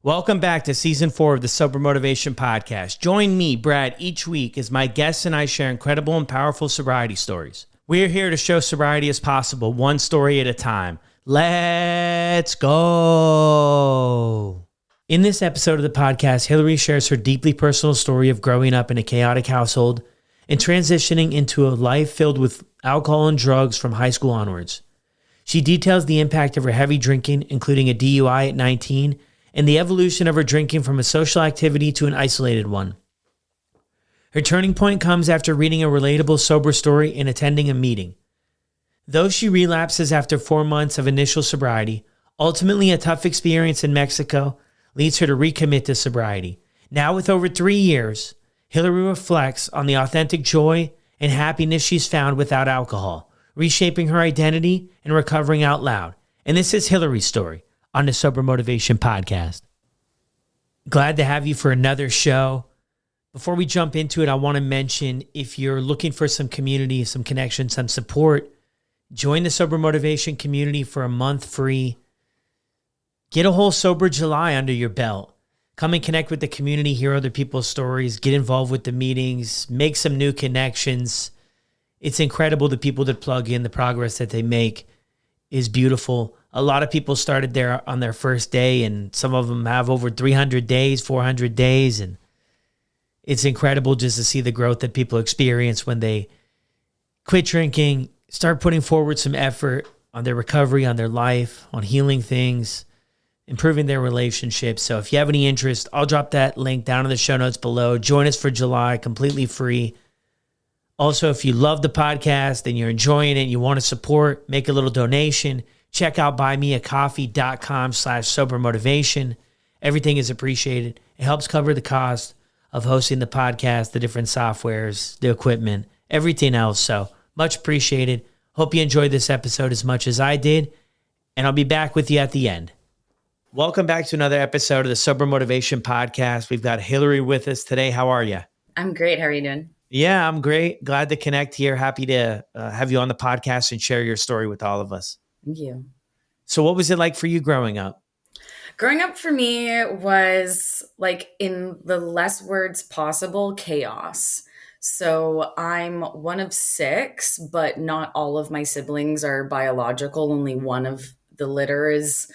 Welcome back to Season 4 of the Sober Motivation Podcast. Join me, Brad, each week as my guests and I share incredible and powerful sobriety stories. We're here to show sobriety is possible, one story at a time. Let's go. In this episode of the podcast, Hillary shares her deeply personal story of growing up in a chaotic household and transitioning into a life filled with alcohol and drugs from high school onwards. She details the impact of her heavy drinking, including a DUI at 19, and the evolution of her drinking from a social activity to an isolated one. Her turning point comes after reading a relatable sober story and attending a meeting. Though she relapses after 4 months of initial sobriety, ultimately a tough experience in Mexico leads her to recommit to sobriety. Now with over 3 years, Hillary reflects on the authentic joy and happiness she's found without alcohol, reshaping her identity and recovering out loud. And this is Hillary's story on the Sober Motivation Podcast. Glad to have you for another show. Before we jump into it, I want to mention if you're looking for some community, some connection, some support, join the Sober Motivation community for a month free. Get a whole Sober July under your belt. Come and connect with the community, hear other people's stories, get involved with the meetings, make some new connections. It's incredible the people that plug in, the progress that they make is beautiful. A lot of people started there on their first day, and some of them have over 300 days, 400 days. And it's incredible just to see the growth that people experience when they quit drinking, start putting forward some effort on their recovery, on their life, on healing things, improving their relationships. So if you have any interest, I'll drop that link down in the show notes below. Join us for July, completely free. Also, if you love the podcast and you're enjoying it, you want to support, make a little donation, check out buymeacoffee.com/sobermotivation. Everything is appreciated. It helps cover the cost of hosting the podcast, the different softwares, the equipment, everything else. So much appreciated. Hope you enjoyed this episode as much as I did, and I'll be back with you at the end. Welcome back to another episode of the Sober Motivation Podcast. We've got Hillary with us today. How are you? I'm great. How are you doing? Yeah, I'm great. Glad to connect here. Happy to have you on the podcast and share your story with all of us. Thank you. So what was it like for you growing up? Growing up for me was, like, in the less words possible, chaos. So I'm one of 6, but not all of my siblings are biological. Only one of the litter is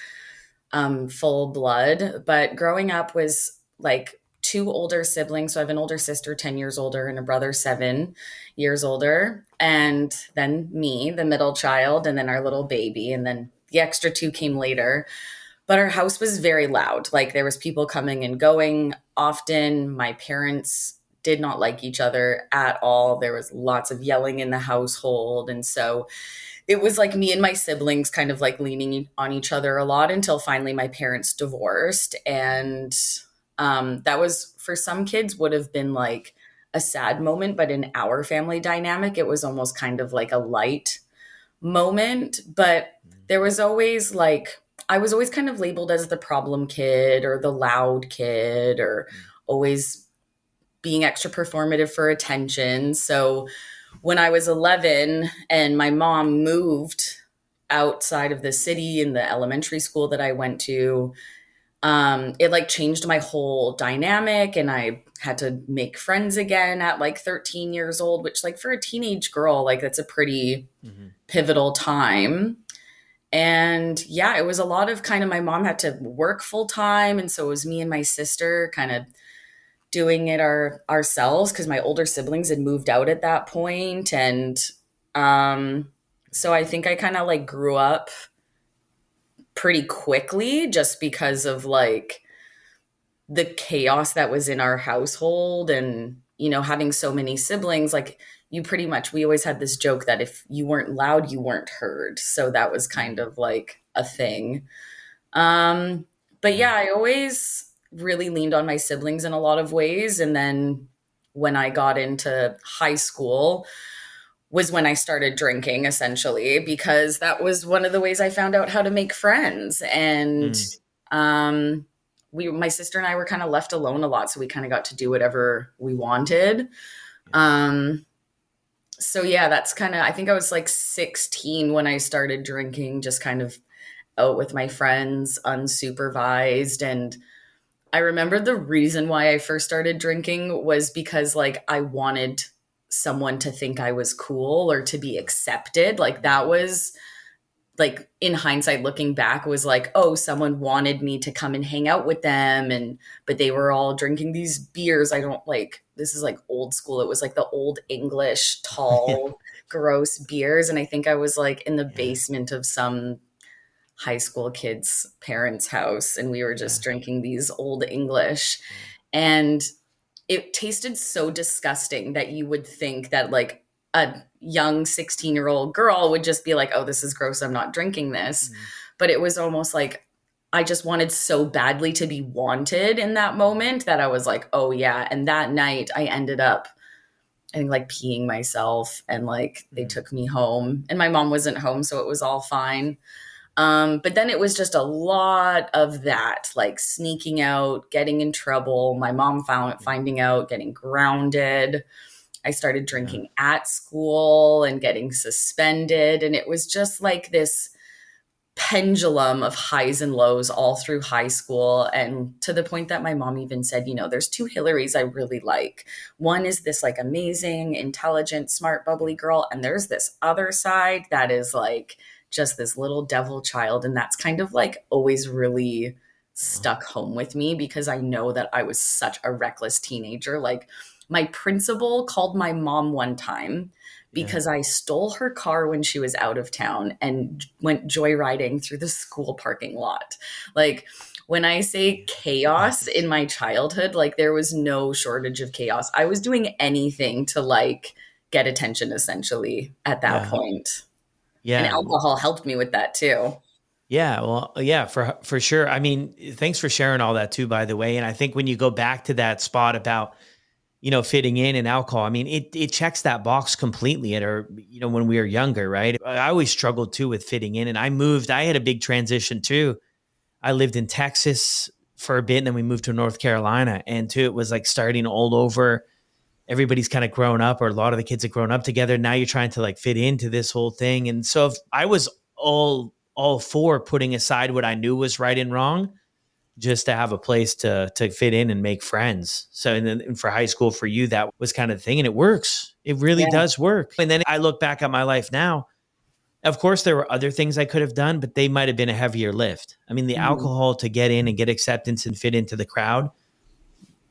full blood. But growing up was like 2 older siblings. So I have an older sister, 10 years older, and a brother, 7 years older. And then me, the middle child, and then our little baby. And then the extra 2 came later. But our house was very loud. Like, there was people coming and going often. My parents did not like each other at all. There was lots of yelling in the household. And so it was like me and my siblings kind of like leaning on each other a lot until finally my parents divorced. And that was, for some kids, would have been like a sad moment, but in our family dynamic, it was almost kind of like a light moment. But there was always like, I was always kind of labeled as the problem kid or the loud kid, or always being extra performative for attention. So when I was 11 and my mom moved outside of the city in the elementary school that I went to, it like changed my whole dynamic, and I had to make friends again at like 13 years old, which, like, for a teenage girl, like, that's a pretty pivotal time. And yeah, it was a lot of kind of, my mom had to work full time. And so it was me and my sister kind of doing it ourselves, because my older siblings had moved out at that point. And so I think I kind of like grew up pretty quickly just because of like the chaos that was in our household. And, you know, having so many siblings, like, we always had this joke that if you weren't loud, you weren't heard. So that was kind of like a thing. But yeah, I always really leaned on my siblings in a lot of ways. And then when I got into high school was when I started drinking, essentially, because that was one of the ways I found out how to make friends. And my sister and I were kind of left alone a lot. So we kind of got to do whatever we wanted. So yeah, that's kind of, I think I was like 16 when I started drinking, just kind of out with my friends, unsupervised. And I remember the reason why I first started drinking was because like I wanted someone to think I was cool or to be accepted. Like that was like in hindsight looking back was like, oh, someone wanted me to come and hang out with them, and but they were all drinking these beers. I don't like, this is like old school. It was like the old English Yeah. tall gross beers, and I think I was like in the Yeah. basement of some high school kid's parents' house, and we were Yeah. just drinking these old English. Yeah. And it tasted so disgusting that you would think that like a young 16-year-old girl would just be like, oh, this is gross, I'm not drinking this. Mm. But it was almost like I just wanted so badly to be wanted in that Mm. moment that I was like, oh yeah. And that night I ended up, I think, like peeing myself, and like they Mm. took me home, and my mom wasn't home, so it was all fine. But then it was just a lot of that, like sneaking out, getting in trouble. My mom found Yeah. finding out, getting grounded. I started Yeah. drinking at school and getting suspended. And it was just like this pendulum of highs and lows all through high school. And to the point that my mom even said, you know, there's two Hillarys I really like. One is this like amazing, intelligent, smart, bubbly girl. And there's this other side that is like just this little devil child. And that's kind of like always really Wow. stuck home with me because I know that I was such a reckless teenager. Like my principal called my mom one time Yeah. because I stole her car when she was out of town and went joyriding through the school parking lot. Like when I say chaos in my childhood, like there was no shortage of chaos. I was doing anything to like get attention essentially at that Yeah. point. And Yeah. alcohol helped me with that too. Yeah, well, yeah, for sure. I mean, thanks for sharing all that too, by the way. And I think when you go back to that spot about, fitting in and alcohol, I mean, it checks that box completely at our, when we were younger, right? I always struggled too with fitting in, and I had a big transition too. I lived in Texas for a bit, and then we moved to North Carolina, and too, it was like starting all over. Everybody's kind of grown up, or a lot of the kids have grown up together. Now you're trying to like fit into this whole thing. And so if I was all for putting aside what I knew was right and wrong, just to have a place to fit in and make friends. So and then for high school for you, that was kind of the thing. And it works. It really Yeah. does work. And then I look back at my life now. Of course, there were other things I could have done, but they might have been a heavier lift. I mean, the Mhm. alcohol to get in and get acceptance and fit into the crowd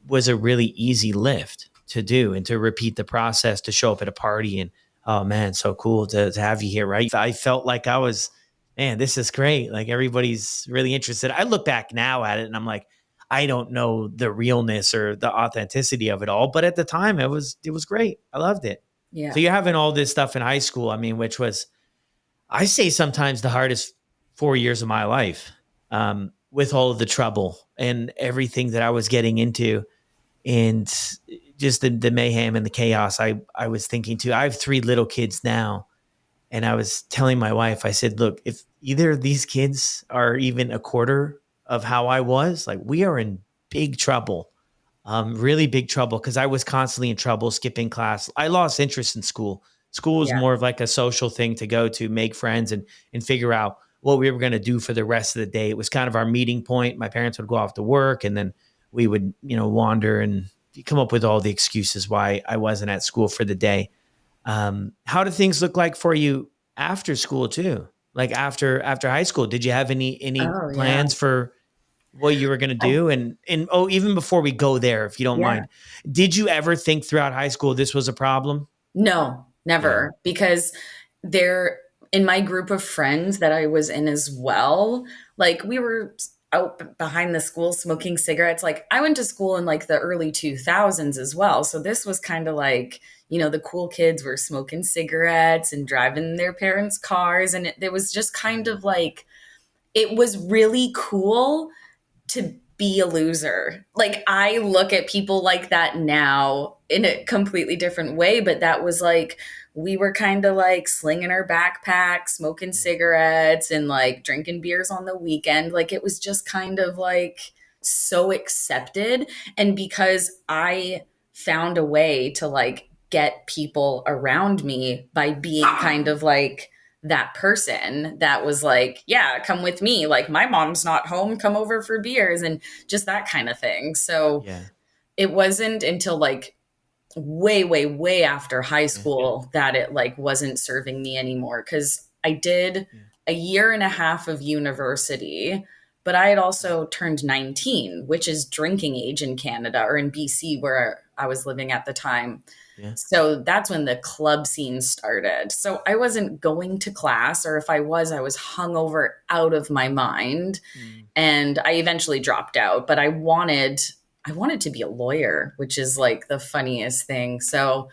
was a really easy lift to do and to repeat the process to show up at a party and oh man, so cool to have you here, right? I felt like I was, man, this is great. Like everybody's really interested. I look back now at it and I'm like, I don't know the realness or the authenticity of it all, but at the time it was great. I loved it. So Yeah. you're having all this stuff in high school, I mean, which was I say sometimes the hardest 4 years of my life, with all of the trouble and everything that I was getting into and just the mayhem and the chaos. I was thinking too, I have three little kids now. And I was telling my wife, I said, look, if either of these kids are even a quarter of how I was, like we are in big trouble, really big trouble. Cause I was constantly in trouble, skipping class. I lost interest in school. School was Yeah. more of like a social thing to go to, make friends and figure out what we were going to do for the rest of the day. It was kind of our meeting point. My parents would go off to work and then we would, wander and come up with all the excuses why I wasn't at school for the day. How do things look like for you after school too? Like after high school, did you have any Oh yeah. plans for what you were going to Oh, do? And oh, even before we go there, if you don't yeah. mind, did you ever think throughout high school this was a problem? No, Yeah. never. Because there, in my group of friends that I was in as well, like we were out behind the school smoking cigarettes. Like I went to school in like the early 2000s as well. So this was kind of like, you know, the cool kids were smoking cigarettes and driving their parents' cars. And it was just kind Mm. of like, it was really cool to be a loser. Like I look at people like that now in a completely different way, but that was like we were kind of like slinging our backpacks, smoking Yeah. cigarettes and like drinking beers on the weekend. Like it was just kind of like so accepted, and because I found a way to like get people around me by being kind of like that person that was like, yeah, come with me. Like, my mom's not home, come over for beers and just that kind of thing. So Yeah. it wasn't until like way, way, way after high Yeah. school that it like wasn't serving me anymore. Cause I did Yeah. a year and a half of university, but I had Yeah. also turned 19, which is drinking age in Canada or in BC where I was living at the time. Yeah. So that's when the club scene started. So I wasn't going to class, or if I was hungover out of my mind. Mm. And I eventually dropped out, but I wanted to be a lawyer, which is like the funniest thing. So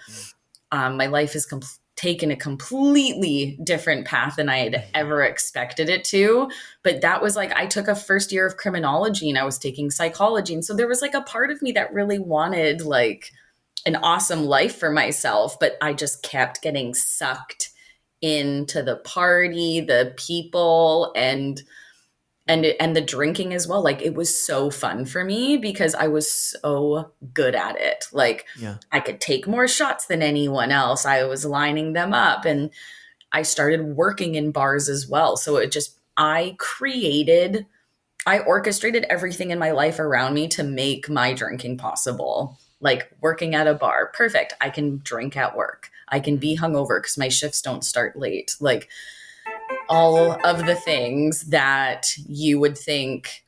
Yeah. my life has taken a completely different path than I had ever expected it to. But that was like, I took a first year of criminology and I was taking psychology. And so there was like a part of me that really wanted like an awesome life for myself, but I just kept getting sucked into the party, the people, and the drinking as well. Like, it was so fun for me because I was so good at it. Like, Yeah. I could take more shots than anyone else. I was lining them up, and I started working in bars as well. So it just, I orchestrated everything in my life around me to make my drinking possible. Like, working at a bar, perfect. I can drink at work. I can be Mm. hungover because my shifts don't start late. Like, all of the things that you would think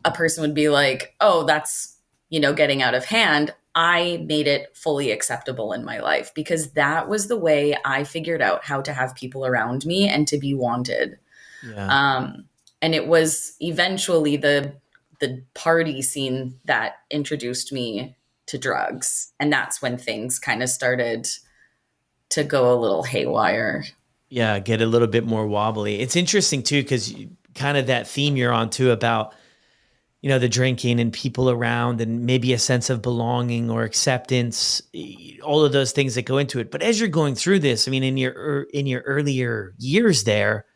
a person would be like, oh, that's, getting out of hand. I made it fully acceptable in my life because that was the way I figured out how to have people around me and to be wanted. Yeah. Um, and it was eventually the party scene that introduced me to drugs. And that's when things kind of started to go a little haywire. Yeah. Get a little bit more wobbly. It's interesting too, because kind of that theme you're on too about, the drinking and people around and maybe a sense of belonging or acceptance, all of those things that go into it. But as you're going through this, I mean, in your earlier years there,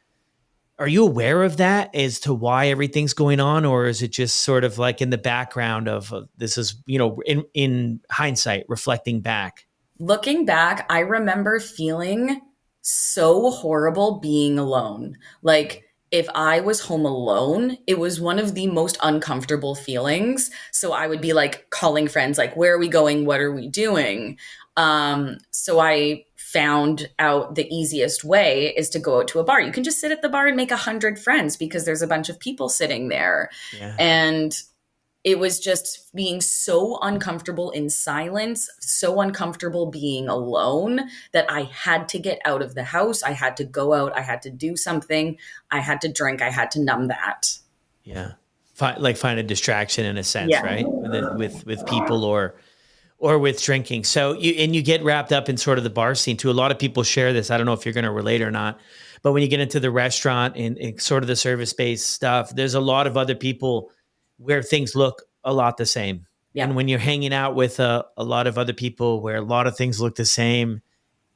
are you aware of that as to why everything's going on? Or is it just sort of like in the background of this is, in hindsight, reflecting back? Looking back, I remember feeling so horrible being alone. Like, if I was home alone, it was one of the most uncomfortable feelings. So I would be like calling friends, like, where are we going? What are we doing? So I found out the easiest way is to go out to a bar. You can just sit at the bar and make 100 friends because there's a bunch of people sitting there. Yeah. And it was just being so uncomfortable in silence, so uncomfortable being alone that I had to get out of the house. I had to go out. I had to do something. I had to drink. I had to numb that. Yeah. Find a distraction in a sense, Yeah. right? With people or with drinking. So you get wrapped up in sort of the bar scene too. A lot of people share this. I don't know if you're going to relate or not, but when you get into the restaurant and sort of the service-based stuff, there's a lot of other people where things look a lot the same. Yeah. And when you're hanging out with a lot of other people where a lot of things look the same,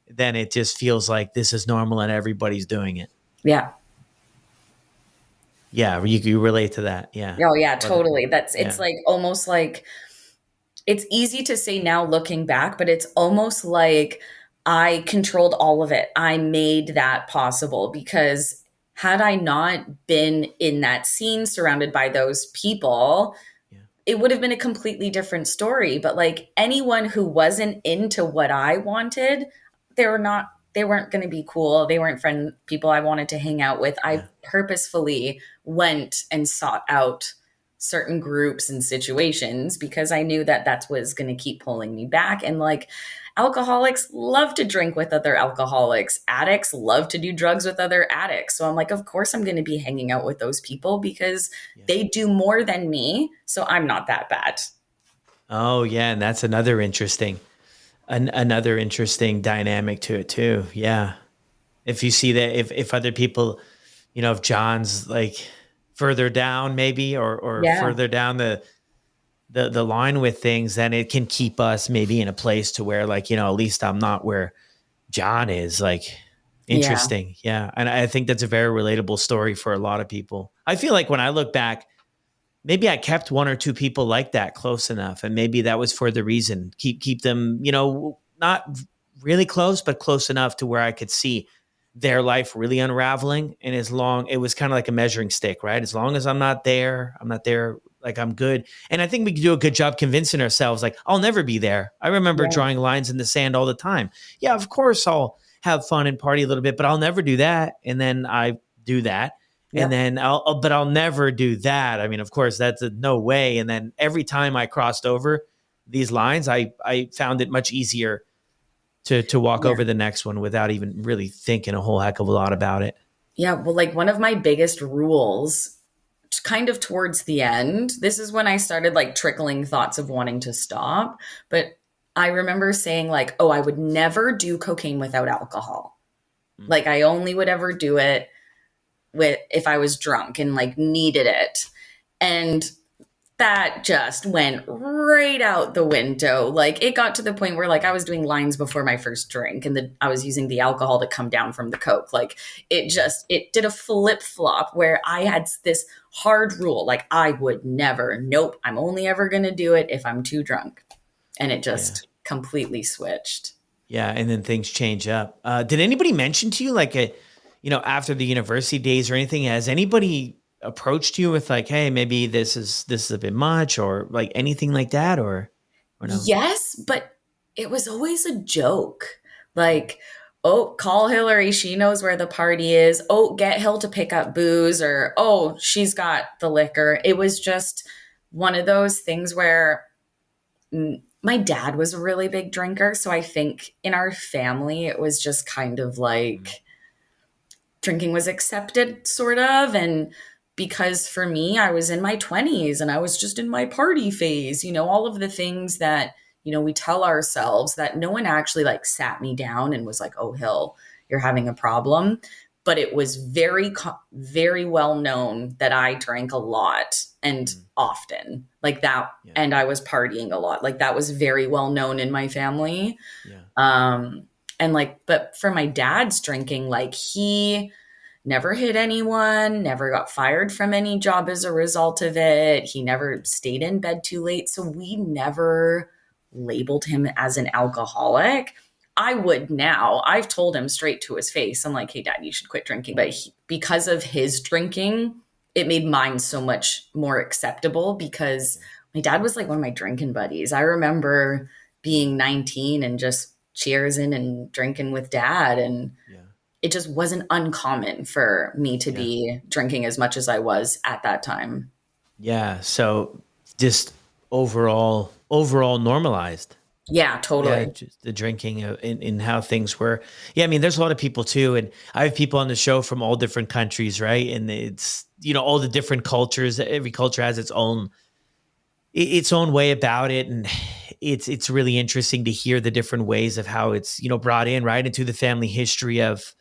then it just feels like this is normal and everybody's doing it. Yeah. Yeah, you relate to that. Yeah. Oh, yeah, Other totally. people. It's Yeah. like almost like it's easy to say now looking back, but it's almost like I controlled all of it. I made that possible because had I not been in that scene surrounded by those people, Yeah. it would have been a completely different story. But like anyone who wasn't into what I wanted, they weren't going to be cool. They weren't friend people I wanted to hang out with. I Yeah. purposefully went and sought out certain groups and situations because I knew that that was going to keep pulling me back. And like, alcoholics love to drink with other alcoholics. Addicts love to do drugs with other addicts. So I'm like, of course I'm going to be hanging out with those people because Yeah. they do more than me. So I'm not that bad. Oh yeah, and that's another interesting dynamic to it too. Yeah. If you see that if other people, if John's like further down maybe or Yeah. further down the line with things, then it can keep us maybe in a place to where like, at least I'm not where John is. Like Yeah. interesting. Yeah. And I think that's a very relatable story for a lot of people. I feel like when I look back, maybe I kept one or two people like that close enough. And maybe that was for the reason. Keep them, not really close, but close enough to where I could see their life really unraveling. And it was kind of like a measuring stick, right? As long as I'm not there, like I'm good. And I think we can do a good job convincing ourselves, like, I'll never be there. I remember Yeah. drawing lines in the sand all the time. Yeah, of course I'll have fun and party a little bit, but I'll never do that. And then I do that. And Yep. then but I'll never do that. I mean, of course, that's no way. And then every time I crossed over these lines, I found it much easier to walk Yeah. over the next one without even really thinking a whole heck of a lot about it. Yeah. Well, like one of my biggest rules, kind of towards the end, this is when I started like trickling thoughts of wanting to stop. But I remember saying, like, oh, I would never do cocaine without alcohol. Mm. Like, I only would ever do it with if I was drunk and like needed it. And that just went right out the window. Like it got to the point where like I was doing lines before my first drink and I was using the alcohol to come down from the Coke. Like it did a flip flop where I had this hard rule. Like I would never, nope, I'm only ever going to do it if I'm too drunk. And it Yeah. just completely switched. Yeah. And then things change up. Did anybody mention to you, like, after the university days or anything, has anybody approached you with like, hey, maybe this is a bit much, or like anything like that, or no? Yes, but it was always a joke. Like, oh, call Hillary. She knows where the party is. Oh, get Hill to pick up booze, or oh, she's got the liquor. It was just one of those things where my dad was a really big drinker. So I think in our family, it was just kind of Mm. like drinking was accepted, sort of. And because for me, I was in my 20s and I was just in my party phase, all of the things that, we tell ourselves that no one actually like sat me down and was like, oh, Hill, you're having a problem. But it was very, very well known that I drank a lot and Mm. often like that. Yeah. And I was partying a lot. Like that was very well known in my family. Yeah. Um, and like, but for my dad's drinking, like he never hit anyone, never got fired from any job as a result of it. He never stayed in bed too late. So we never labeled him as an alcoholic. I would now. I've told him straight to his face. I'm like, hey, dad, you should quit drinking. But because of his drinking, it made mine so much more acceptable because my dad was like one of my drinking buddies. I remember being 19 and just cheersing and drinking with dad. And Yeah. it just wasn't uncommon for me to Yeah. be drinking as much as I was at that time. Yeah. So just overall normalized. Yeah, Yeah, totally. just the drinking in how things were. Yeah, I mean, there's a lot of people too, and I have people on the show from all different countries, right? And it's all the different cultures. Every culture has its own way about it, and it's really interesting to hear the different ways of how it's brought in right into the family history of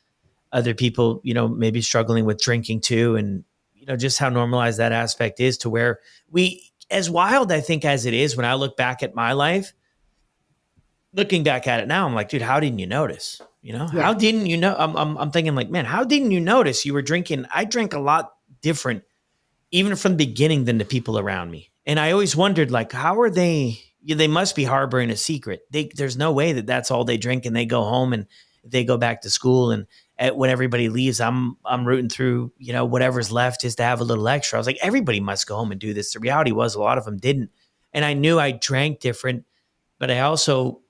other people, maybe struggling with drinking too, and just how normalized that aspect is to where as wild I think as it is when I look back at my life. Looking back at it now, I'm like, dude, how didn't you notice? Yeah, How didn't you know? I'm thinking like, man, how didn't you notice you were drinking? I drank a lot different, even from the beginning, than the people around me. And I always wondered, like, how are they? They must be harboring a secret. There's no way that that's all they drink, and they go home and they go back to school. And when everybody leaves, I'm rooting through, whatever's left just to have a little extra. I was like, everybody must go home and do this. The reality was, a lot of them didn't, and I knew I drank different, but I also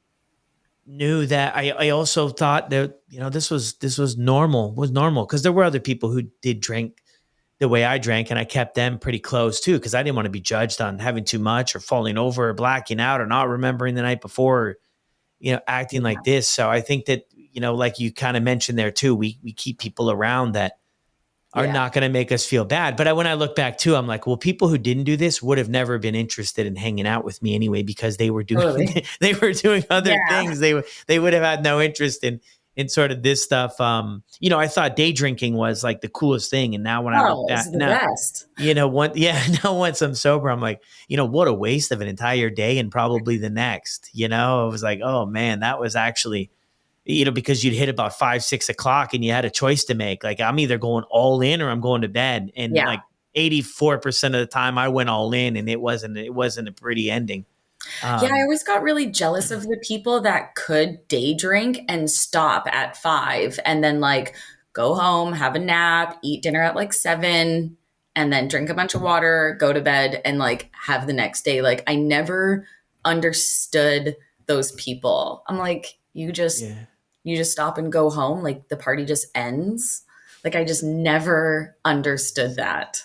knew that I also thought that this was normal because there were other people who did drink the way I drank, and I kept them pretty close too because I didn't want to be judged on having too much or falling over or blacking out or not remembering the night before, or, acting yeah, like this. So I think that like you kind of mentioned there too, we keep people around that are yeah, not going to make us feel bad. But when I look back too, I'm like, well, people who didn't do this would have never been interested in hanging out with me anyway because they were doing totally. they were doing other Yeah. things. They would have had no interest in sort of this stuff. I thought day drinking was like the coolest thing, and now when I look Oh, it's back, the now best. now once I'm sober, I'm like, what a waste of an entire day and probably the next. I was like, oh man, that was actually because you'd hit about 5, 6 o'clock and you had a choice to make. Like, I'm either going all in or I'm going to bed. And Yeah. like 84% of the time I went all in, and it wasn't a pretty ending. Yeah, I Um, always got really jealous of the people that could day drink and stop at 5 and then like go home, have a nap, eat dinner at like 7, and then drink a bunch of water, go to bed, and like have the next day. Like, I never understood those people. I'm like, yeah. you just stop and go home, like the party just ends. Like, I just never understood that.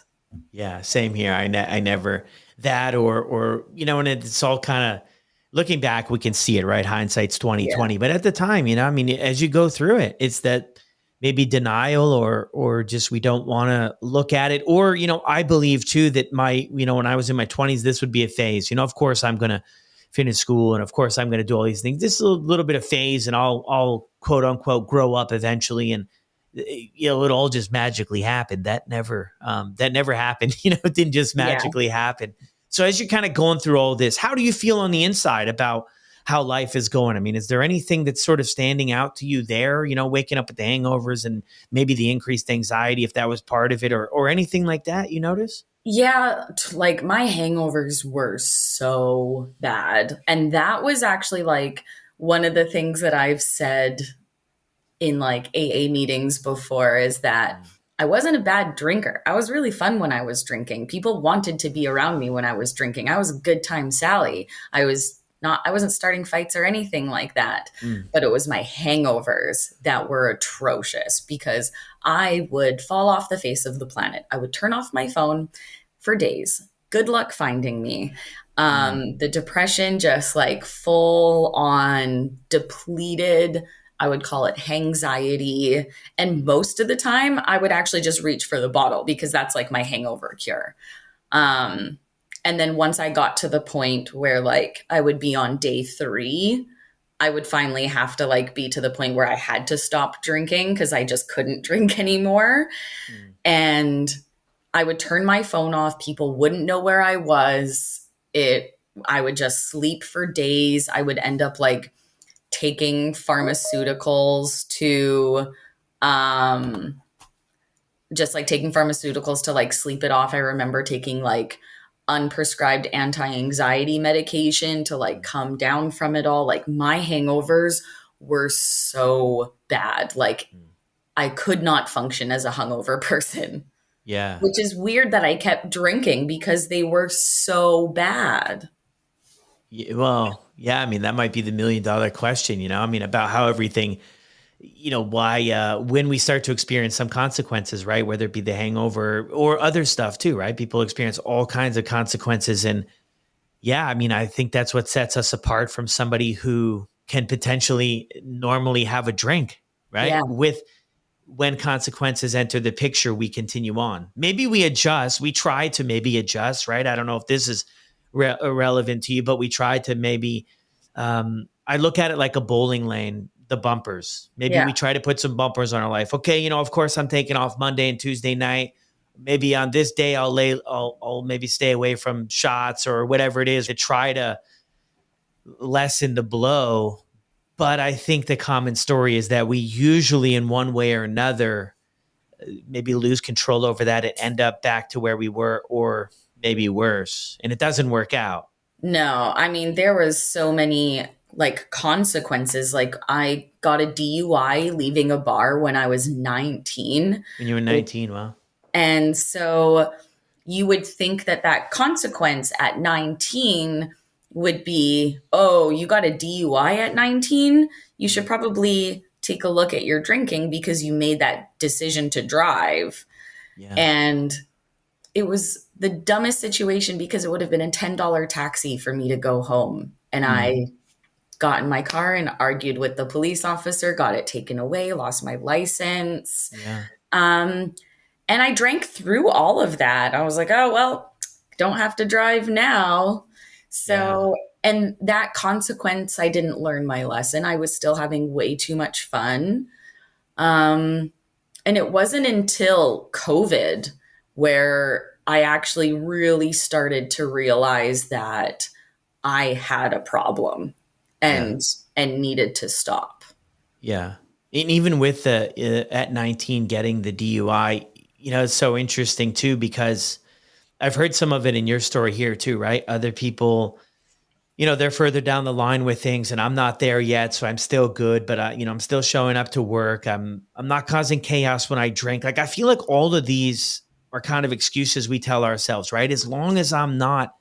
Yeah, same here. I never that or and it's all kind of looking back, we can see it, right? Hindsight's Yeah. 2020. But at the time, I mean, as you go through it, it's that maybe denial or just we don't want to look at it. Or, I believe too that when I was in my 20s, this would be a phase. Of course I'm gonna finish school and of course I'm gonna do all these things. This is a little bit of phase and I'll quote unquote grow up eventually and it all just magically happened. That never happened. It didn't just Yeah. magically happen. So as you're kind of going through all this, how do you feel on the inside about how life is going? I mean, is there anything that's sort of standing out to you there, waking up with the hangovers and maybe the increased anxiety, if that was part of it or anything like that you notice? Yeah, like my hangovers were so bad. And that was actually like one of the things that I've said in like AA meetings before is that Mm, I wasn't a bad drinker. I was really fun when I was drinking. People wanted to be around me when I was drinking. I was a good time Sally. I wasn't starting fights or anything like that. mm, But it was my hangovers that were atrocious because I would fall off the face of the planet. I would turn off my phone for days. Good luck finding me. mm, The depression just like full on depleted. I would call it hangxiety. And most of the time, I would actually just reach for the bottle because that's like my hangover cure. Um, and then once I got to the point where like I would be on day 3, I would finally have to like be to the point where I had to stop drinking because I just couldn't drink anymore. mm. And I would turn my phone off. People wouldn't know where I was. I would just sleep for days. I would end up like taking pharmaceuticals to um just like taking pharmaceuticals to like sleep it off. I remember taking like unprescribed anti-anxiety medication to like come down from it all. Like my hangovers were so bad. Like Mm. I could not function as a hungover person, Yeah. which is weird that I kept drinking because they were so bad. Well, yeah, I mean, that might be the $1 million question, I mean, about how everything, why, when we start to experience some consequences, right? Whether it be the hangover or other stuff too, right? People experience all kinds of consequences. And yeah, I mean, I think that's what sets us apart from somebody who can potentially normally have a drink, right? Yeah. With when consequences enter the picture, we continue on. Maybe we adjust. We try to maybe adjust, right? I don't know if this is irrelevant to you, but we try to maybe. I look at it like a bowling lane, the bumpers. Maybe Yeah. we try to put some bumpers on our life. Okay, of course I'm taking off Monday and Tuesday night. Maybe on this day I'll maybe stay away from shots or whatever it is to try to lessen the blow. But I think the common story is that we usually, in one way or another, maybe lose control over that and end up back to where we were, or maybe worse. And it doesn't work out. No, I mean, there was so many like consequences. Like I got a DUI leaving a bar when I was 19. When you were 19, well, And so you would think that that consequence at 19 would be, oh, you got a DUI at 19. You should probably take a look at your drinking because you made that decision to drive. yeah. And it was the dumbest situation because it would have been a $10 taxi for me to go home. And Mm, I got in my car and argued with the police officer, got it taken away, lost my license. yeah. Um, and I drank through all of that. I was like, oh, well, don't have to drive now. Yeah. So, and that consequence, I didn't learn my lesson. I was still having way too much fun. Um, and it wasn't until COVID where I actually really started to realize that I had a problem Yeah. and and needed to stop. Yeah. And even with the at 19 getting the DUI, it's so interesting too because I've heard some of it in your story here too, right? Other people they're further down the line with things and I'm not there yet. So I'm still good, but I'm still showing up to work. I'm not causing chaos when I drink. Like, I feel like all of these are kind of excuses we tell ourselves, right? As long as I'm not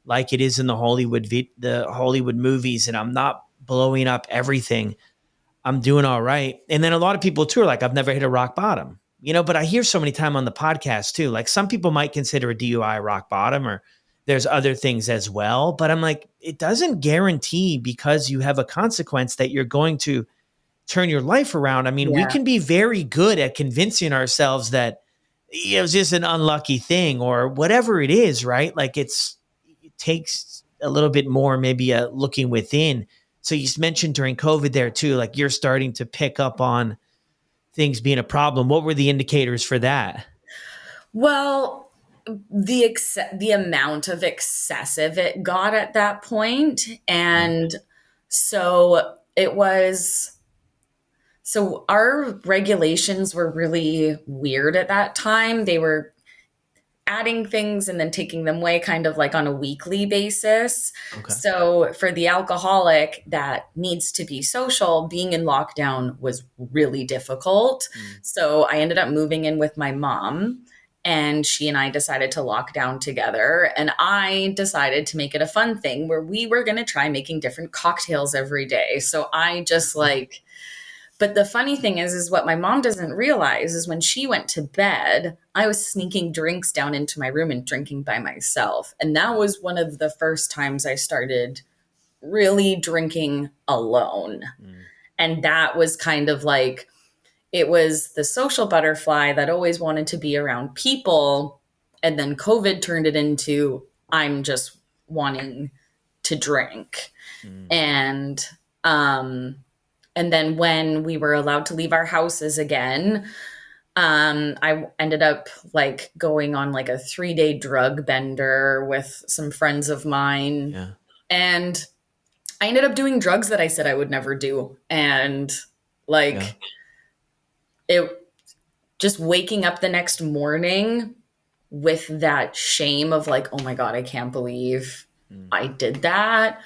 like it is in the Hollywood movies and I'm not blowing up everything, I'm doing all right. And then a lot of people too are like, I've never hit a rock bottom, but I hear so many times on the podcast too, like some people might consider a DUI rock bottom, or there's other things as well. But I'm like, it doesn't guarantee because you have a consequence that you're going to turn your life around. I mean, we Yeah. can be very good at convincing ourselves that it was just an unlucky thing or whatever it is, right? Like it takes a little bit more, maybe looking within. So you mentioned during COVID there too, like you're starting to pick up on things being a problem. What were the indicators for that? Well, the amount of excessive it got at that point, Yeah. and so it was. So our regulations were really weird at that time. They were adding things and then taking them away kind of like on a weekly basis. Okay. So for the alcoholic that needs to be social, being in lockdown was really difficult. Mm. So I ended up moving in with my mom, and she and I decided to lock down together. And I decided to make it a fun thing where we were going to try making different cocktails every day. So I just like, but the funny thing is what my mom doesn't realize is when she went to bed, I was sneaking drinks down into my room and drinking by myself. And that was one of the first times I started really drinking alone. Mm. And that was kind of like, it was the social butterfly that always wanted to be around people. And then COVID turned it into, I'm just wanting to drink. Mm. And, and then when we were allowed to leave our houses again, I ended up like going on like a 3-day drug bender with some friends of mine. Yeah. And I ended up doing drugs that I said I would never do. And like it just waking up the next morning with that shame of like, oh my God, I can't believe I did that.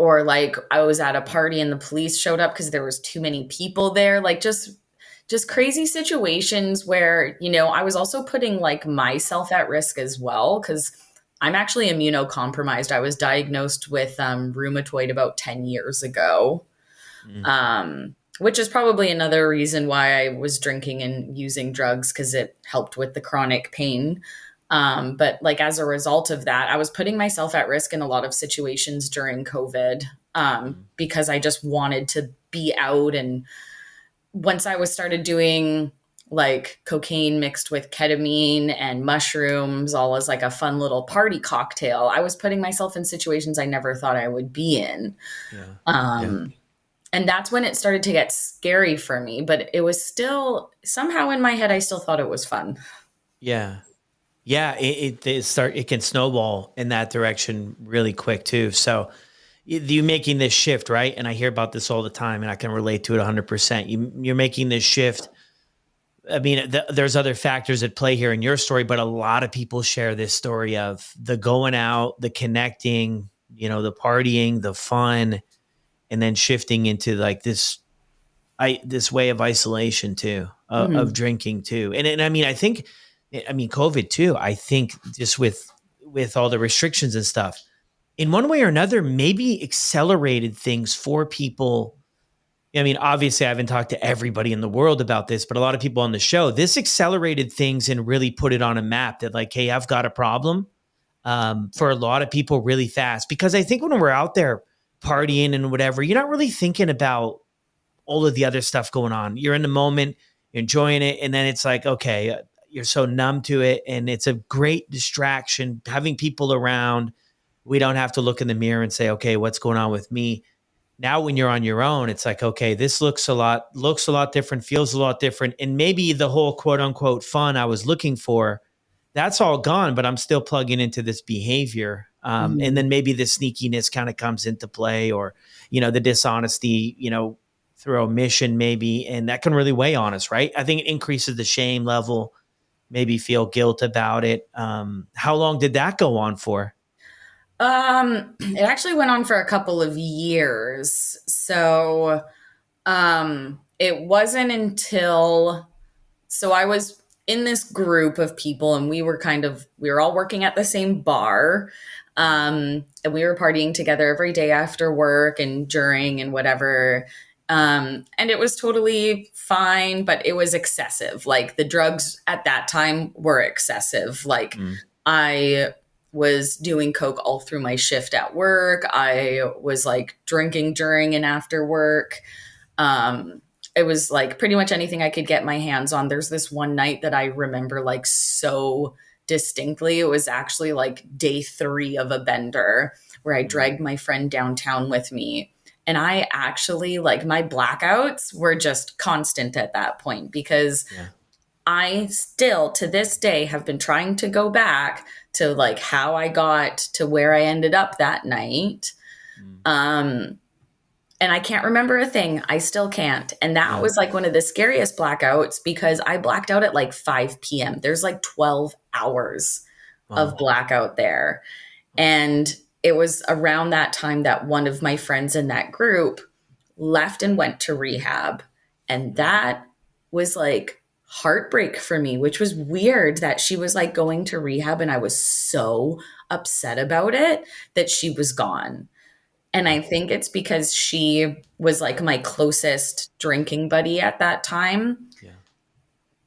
Or like I was at a party and the police showed up because there was too many people there. Like just crazy situations where, I was also putting like myself at risk as well, because I'm actually immunocompromised. I was diagnosed with rheumatoid about 10 years ago, which is probably another reason why I was drinking and using drugs, because it helped with the chronic pain. But like as a result of that, I was putting myself at risk in a lot of situations during COVID, because I just wanted to be out. And once I was started doing like cocaine mixed with ketamine and mushrooms, all as like a fun little party cocktail, I was putting myself in situations I never thought I would be in. And that's when it started to get scary for me, but it was still somehow in my head, I still thought it was fun. Yeah. Yeah. It can snowball in that direction really quick too. So you making this shift, right? And I hear about this all the time and I can relate to it 100%. You're making this shift. I mean, there's other factors at play here in your story, but a lot of people share this story of the going out, the connecting, the partying, the fun, and then shifting into like this way of isolation too, of drinking too. And I mean, COVID too, I think just with all the restrictions and stuff, in one way or another, maybe accelerated things for people. I mean, obviously, I haven't talked to everybody in the world about this, but a lot of people on the show, this accelerated things and really put it on a map that like, hey, I've got a problem, for a lot of people really fast. Because I think when we're out there partying and whatever, you're not really thinking about all of the other stuff going on. You're in the moment, you're enjoying it. And then it's like, okay, you're so numb to it. And it's a great distraction having people around. We don't have to look in the mirror and say, okay, what's going on with me? Now, when you're on your own, it's like, okay, this looks a lot different, feels a lot different. And maybe the whole quote unquote fun I was looking for, that's all gone, but I'm still plugging into this behavior. And then maybe the sneakiness kind of comes into play, or, the dishonesty, through omission maybe. And that can really weigh on us, right? I think it increases the shame level, maybe feel guilt about it. How long did that go on for? It actually went on for a couple of years. So, it wasn't until so I was in this group of people and we were all working at the same bar. And we were partying together every day after work and during and whatever. And it was totally fine, but it was excessive. Like the drugs at that time were excessive. Like Mm. I was doing coke all through my shift at work. I was like drinking during and after work. Um, it was like pretty much anything I could get my hands on. There's this one night that I remember like so distinctly. It was actually like day 3 of a bender where I Mm. dragged my friend downtown with me. And I actually like my blackouts were just constant at that point because Yeah. I still to this day have been trying to go back to like how I got to where I ended up that night. Mm. Um, and I can't remember a thing. I still can't. And that Yeah. was like one of the scariest blackouts because I blacked out at like 5 p.m. There's like 12 hours of Wow. blackout there. And it was around that time that one of my friends in that group left and went to rehab. And that was like heartbreak for me, which was weird that she was like going to rehab. And I was so upset about it that she was gone. And I think it's because she was like my closest drinking buddy at that time Yeah.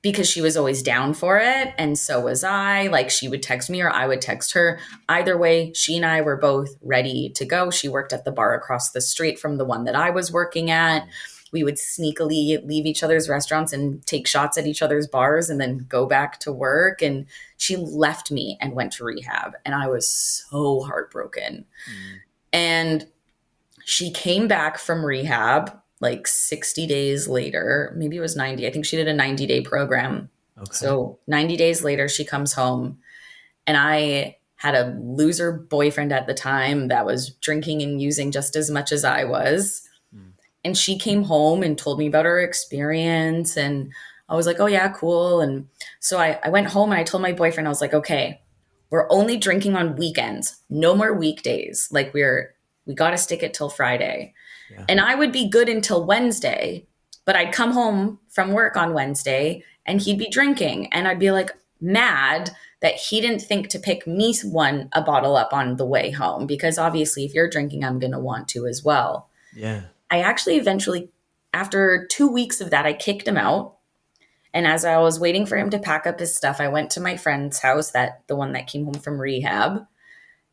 because she was always down for it. And so was I. Like she would text me or I would text her. Either way, she and I were both ready to go. She worked at the bar across the street from the one that I was working at. We would sneakily leave each other's restaurants and take shots at each other's bars and then go back to work. And she left me and went to rehab. And I was so heartbroken. Mm. And she came back from rehab like 60 days later. Maybe it was 90. I think she did a 90-day program. Okay. So 90 days later, she comes home. And I had a loser boyfriend at the time that was drinking and using just as much as I was. Mm. And she came home and told me about her experience. And I was like, oh, yeah, cool. And so I went home and I told my boyfriend, I was like, okay, we're only drinking on weekends, no more weekdays. Like we got to stick it till Friday. Yeah. And I would be good until Wednesday, but I'd come home from work on Wednesday and he'd be drinking. And I'd be like mad that he didn't think to pick me a bottle up on the way home, because obviously if you're drinking, I'm going to want to as well. Yeah. I actually eventually, after 2 weeks of that, I kicked him out. And as I was waiting for him to pack up his stuff, I went to my friend's house, the one that came home from rehab.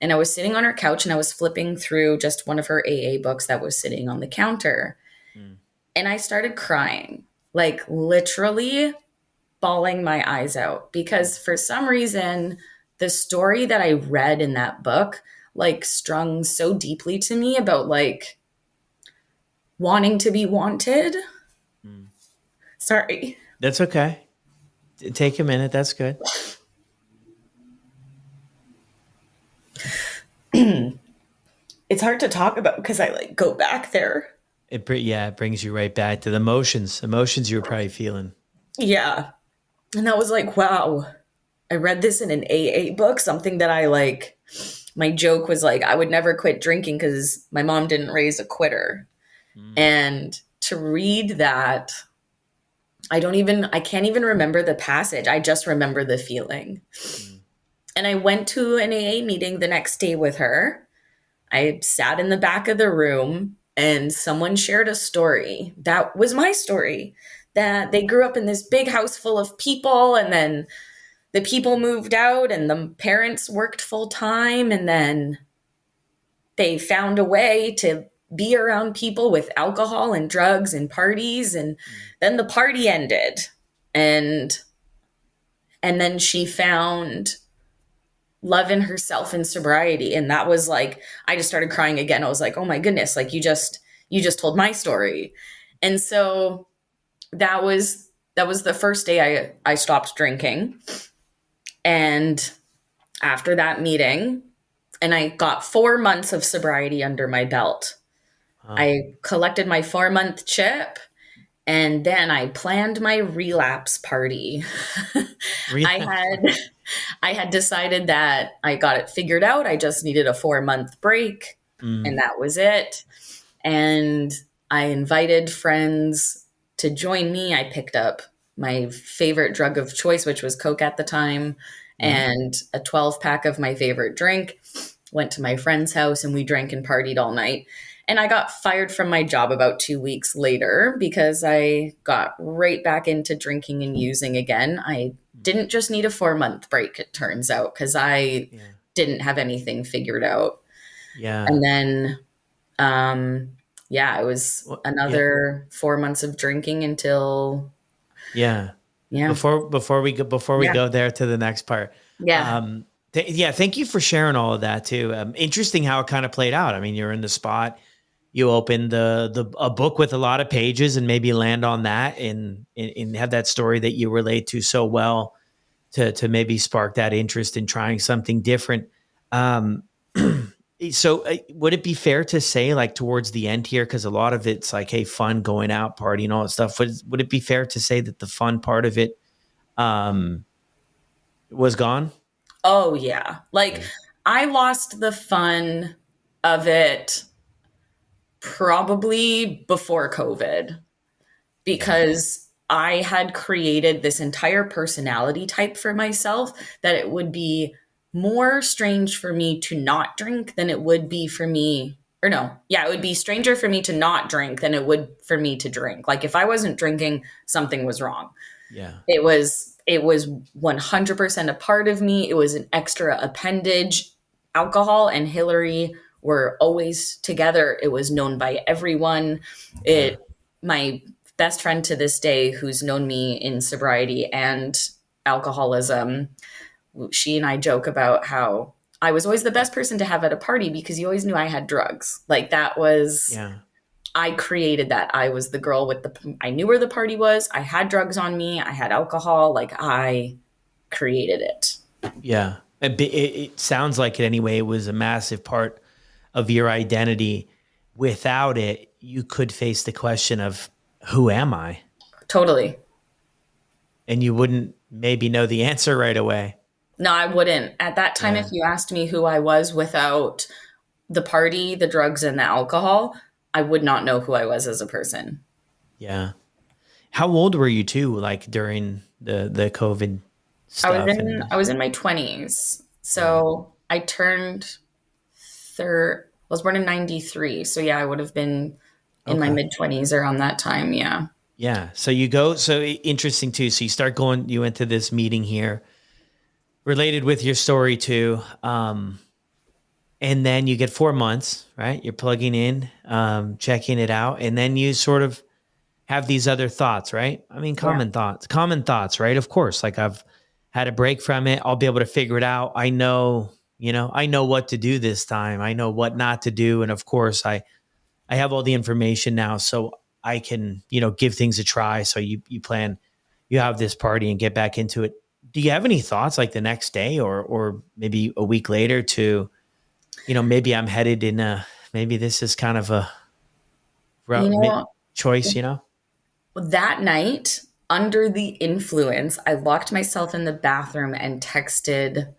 And I was sitting on her couch and I was flipping through just one of her AA books that was sitting on the counter. Mm. And I started crying, like literally bawling my eyes out, because for some reason, the story that I read in that book, like strung so deeply to me about like wanting to be wanted. Mm. Sorry. That's okay. Take a minute. That's good. It's hard to talk about because I like go back there. It brings you right back to the emotions you were probably feeling. Yeah. And that was like, wow, I read this in an AA book, something that I like. My joke was like, I would never quit drinking because my mom didn't raise a quitter. Mm. And to read that, I can't even remember the passage. I just remember the feeling. Mm. And I went to an AA meeting the next day with her. I sat in the back of the room and someone shared a story. That was my story, that they grew up in this big house full of people, and then the people moved out and the parents worked full time, and then they found a way to be around people with alcohol and drugs and parties, and then the party ended, and then she found love in herself in sobriety. And that was like, I just started crying again. I was like, oh my goodness, like you just told my story. And so that was the first day I stopped drinking. And after that meeting, and I got 4 months of sobriety under my belt. Wow. I collected my 4-month chip, and then I planned my relapse party. I had I had decided that I got it figured out. I just needed a 4-month break, Mm, and that was it. And I invited friends to join me. I picked up my favorite drug of choice, which was Coke at the time, yeah. and a 12 pack of my favorite drink. Went to my friend's house and we drank and partied all night. And I got fired from my job about 2 weeks later because I got right back into drinking and using again. I didn't just need a 4-month break, it turns out, because I Yeah. didn't have anything figured out. Yeah. And then yeah, it was Well, yeah. another 4 months of drinking until, Yeah. yeah, Before we yeah, go there to the next part, yeah. um, yeah, thank you for sharing all of that too. Interesting how it kind of played out. I mean, you're in the spot, you open the a book with a lot of pages, and maybe land on that, and have that story that you relate to so well to maybe spark that interest in trying something different. Um, so would it be fair to say, like towards the end here, because a lot of it's like, hey, fun, going out, partying, all that stuff. Would it be fair to say that the fun part of it um, was gone? Oh, yeah. Like, Yeah. I lost the fun of it probably before COVID Yeah. because I had created this entire personality type for myself that it would be more strange for me to not drink than it would be for me. Or no, yeah, it would be stranger for me to not drink than it would for me to drink. Like if I wasn't drinking, something was wrong. Yeah. It was 100% a part of me. It was an extra appendage. Alcohol and Hillary were always together. It was known by everyone. Yeah. It My best friend to this day, who's known me in sobriety and alcoholism, she and I joke about how I was always the best person to have at a party because you always knew I had drugs. Like that was, Yeah. I created that. I was the girl with I knew where the party was. I had drugs on me. I had alcohol. Like I created it. Yeah. It sounds like it anyway. It was a massive part of your identity. Without it, you could face the question of, who am I? Totally. And you wouldn't maybe know the answer right away. No, I wouldn't. At that time, if Yeah. you asked me who I was without the party, the drugs, and the alcohol, I would not know who I was as a person. Yeah. How old were you too, like during the COVID I was stuff? in And I was in my 20s. yeah. So I turned third I was born in 93. So yeah, I would have been in my Okay. mid 20s around that time. Yeah. Yeah. So you go, so interesting too. So you start going, you went to this meeting here related with your story too. And then you get 4 months, right? You're plugging in, checking it out. And then you sort of have these other thoughts, right? I mean, Yeah. common thoughts, right? Of course, like I've had a break from it. I'll be able to figure it out. I know, I know what to do this time. I know what not to do. And of course, I have all the information now, so I can, give things a try. So you plan, you have this party and get back into it. Do you have any thoughts like the next day or maybe a week later to, maybe I'm headed in maybe this is kind of a You route know, choice, that night, under the influence, I locked myself in the bathroom and texted